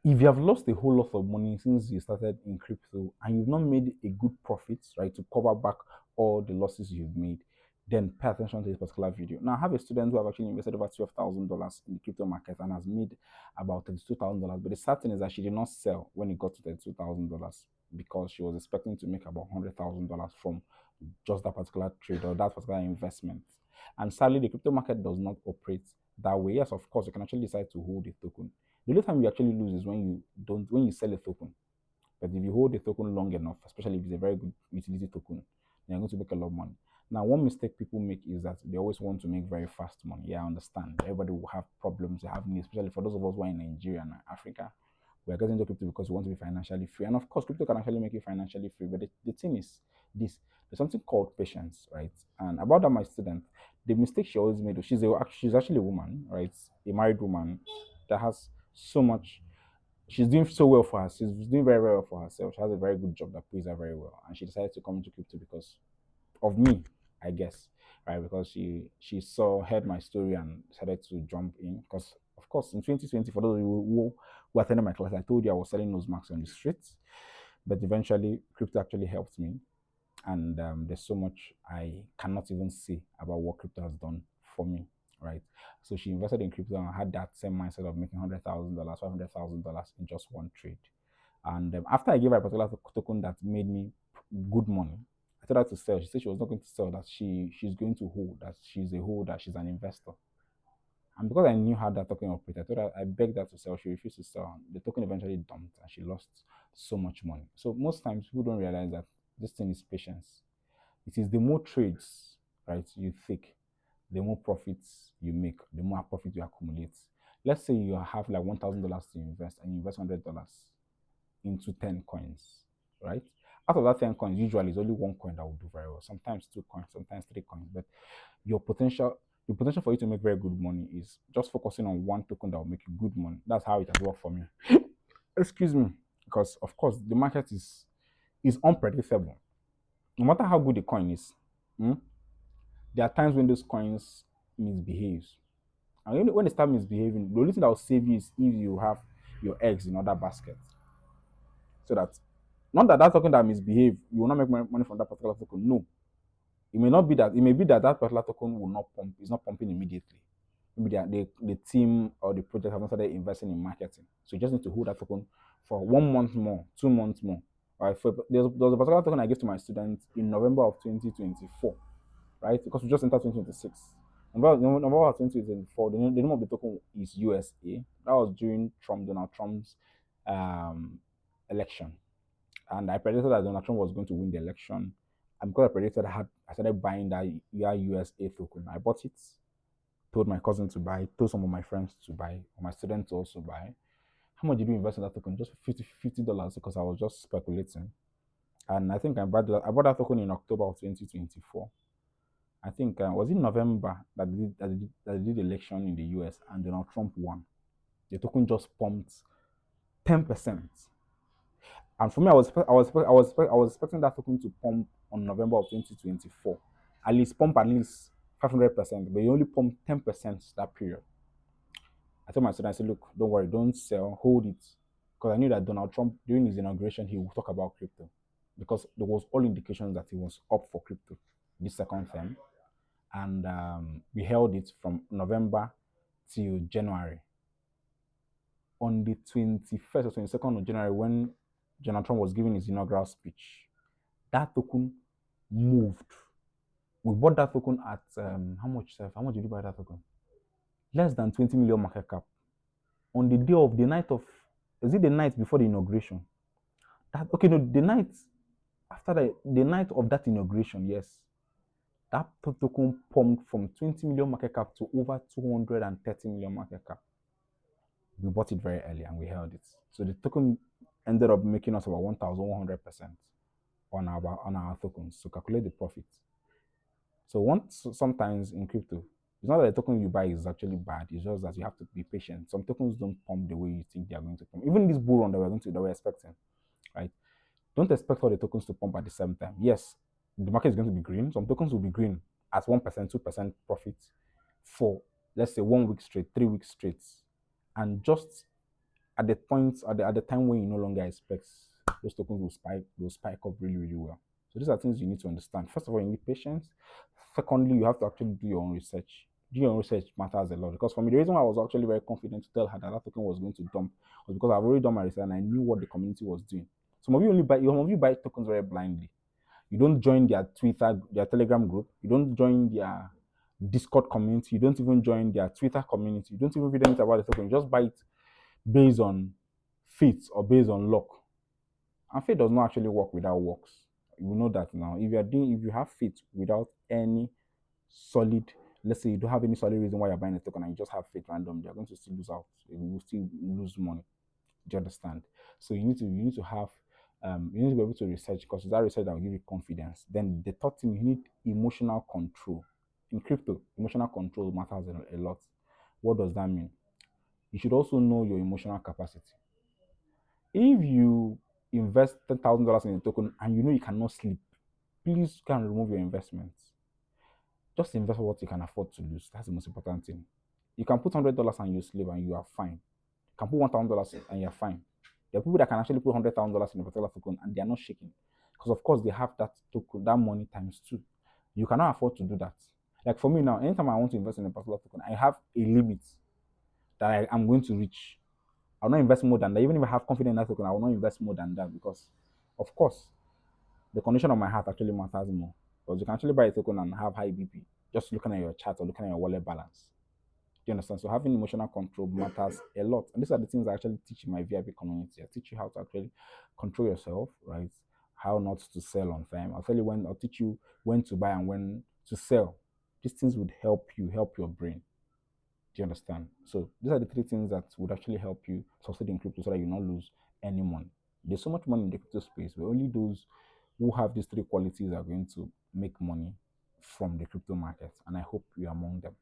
If you have lost a whole lot of money since you started in crypto and you've not made a good profit, right, to cover back all the losses you've made, then pay attention to this particular video. Now, I have a student who have actually invested over $12,000 in the crypto market and has made about $32,000. But the sad thing is that she did not sell when it got to $32,000 because she was expecting to make about $100,000 from just that particular trade or that particular investment. And sadly, the crypto market does not operate that way. Yes, of course, you can actually decide to hold a token. The only time you actually lose is when you sell a token. But if you hold the token long enough, especially if it's a very good utility token, then you're going to make a lot of money. Now, one mistake people make is that they always want to make very fast money. Yeah, I understand. Everybody will have problems, they have needs, especially for those of us who are in Nigeria and Africa. We are getting into crypto because we want to be financially free. And of course, crypto can actually make you financially free. But the thing is this, there's something called patience, right? And about that, my student, the mistake she always made, she's actually a woman, right? A married woman that has so much, she's doing so well for her. She's doing very, very well for herself. She has a very good job that pays her very well. And she decided to come into crypto because of me, I guess, right? Because heard my story and decided to jump in. Because of course, in 2020, for those of you who attended my class, I told you I was selling nose marks on the streets, but eventually, crypto actually helped me, and there's so much I cannot even say about what crypto has done for me, right? So she invested in crypto and had that same mindset of making $100,000, $500,000 in just one trade. And after I gave her a particular token that made me good money, I told her to sell. She said she was not going to sell, that she's going to hold, that she's a holder, she's an investor. And because I knew how that token operated, I told her, I begged her to sell. She refused to sell. The token eventually dumped and she lost so much money. So most times people don't realize that this thing is patience. It is the more trades, right, you take, the more profits you make, the more profit you accumulate. Let's say you have like $1,000 to invest and you invest $100 into 10 coins, right? Out of that 10 coins, usually it's only one coin that will do very well. Sometimes two coins, sometimes three coins. But your potential the potential for you to make very good money is just focusing on one token that will make you good money. That's how it has worked for me. Excuse me. Because of course the market is unpredictable. No matter how good the coin is, hmm, there are times when those coins misbehaves. And when they start misbehaving, the only thing that will save you is if you have your eggs in other baskets. So that not that that token that misbehave, you will not make money from that particular token. No, it may not be that. It may be that that particular token will not pump. It's not pumping immediately. Maybe the team or the project have not started investing in marketing. So you just need to hold that token for 1 month more, 2 months more. All right. There was a particular token I gave to my students in November of 2024, right? Because we just entered 2026. November of 2024, the name of the token is USA. That was during Donald Trump's um, election. And I predicted that Donald Trump was going to win the election. And because I predicted, I started buying that USA token. I bought it, told my cousin to buy, told some of my friends to buy, or my students to also buy. How much did you invest in that token? Just $50 because I was just speculating. And I think I bought that token in October of 2024. I think was it November that they did the election in the US and Donald Trump won. The token just pumped 10%. And for me, I was expecting that token to pump on November of 2024, at least pump at least 500%, but you only pump 10% that period. I told my student, I said, look, don't worry, don't sell, hold it, because I knew that Donald Trump during his inauguration he would talk about crypto, because there was all indications that he was up for crypto this second term, and we held it from November till January. On the 21st or 22nd of January, when Donald Trump was giving his inaugural speech, that token moved. We bought that token at how much, Seth? How much did you buy that token? Less than 20 million market cap. On the day of the night of, is it the night before the inauguration? That okay, no, the night after the night of that inauguration, yes. That token pumped from 20 million market cap to over 230 million market cap. We bought it very early and we held it. So the token ended up making us about 1,100% on our tokens to calculate the profit. So sometimes in crypto, it's not that the token you buy is actually bad. It's just that you have to be patient. Some tokens don't pump the way you think they are going to pump. Even this bull run that we're expecting, right? Don't expect all the tokens to pump at the same time. Yes, the market is going to be green. Some tokens will be green at 1%, 2% profit for let's say 1 week straight, 3 weeks straight, and just at the point at the time when you no longer expect, those tokens will spike up really, really well. So these are things you need to understand. First of all, you need patience. Secondly, you have to actually do your own research. Do your own research matters a lot, because for me, the reason why I was actually very confident to tell her that that token was going to dump was because I've already done my research and I knew what the community was doing. Some of you buy tokens very blindly. You don't join their Twitter, their Telegram group. You don't join their Discord community. You don't even join their Twitter community. You don't even read anything about the token. You just buy it based on faith or based on luck. And faith does not actually work without works. You know that now. If you have faith without any solid, let's say you don't have any solid reason why you're buying a token and you just have faith randomly, you're going to still lose out. You will still lose money. Do you understand? So you need to have you need to be able to research, because that research that will give you confidence. Then the third thing, you need emotional control. In crypto, emotional control matters a lot. What does that mean? You should also know your emotional capacity. If you invest $10,000 in a token and you know you cannot sleep, please can remove your investments. Just invest what you can afford to lose. That's the most important thing. You can put $100 and you sleep and you are fine. You can put $1,000 and you're fine. There are people that can actually put $100,000 in a particular token and they are not shaking, because of course they have that token, that money times two. You cannot afford to do that. Like for me now, anytime I want to invest in a particular token, I have a limit that I am going to reach. I'll not invest more than that. Even if I have confidence in that token, I will not invest more than that, because, of course, the condition of my heart actually matters more. Because you can actually buy a token and have high BP just looking at your chart or looking at your wallet balance. Do you understand? So having emotional control matters a lot. And these are the things I actually teach in my VIP community. I teach you how to actually control yourself, right? How not to sell on time. I'll teach you when to buy and when to sell. These things would help you, help your brain. Do you understand? So these are the three things that would actually help you succeed in crypto so that you not lose any money. There's so much money in the crypto space, but only those who have these three qualities are going to make money from the crypto market. And I hope you're among them.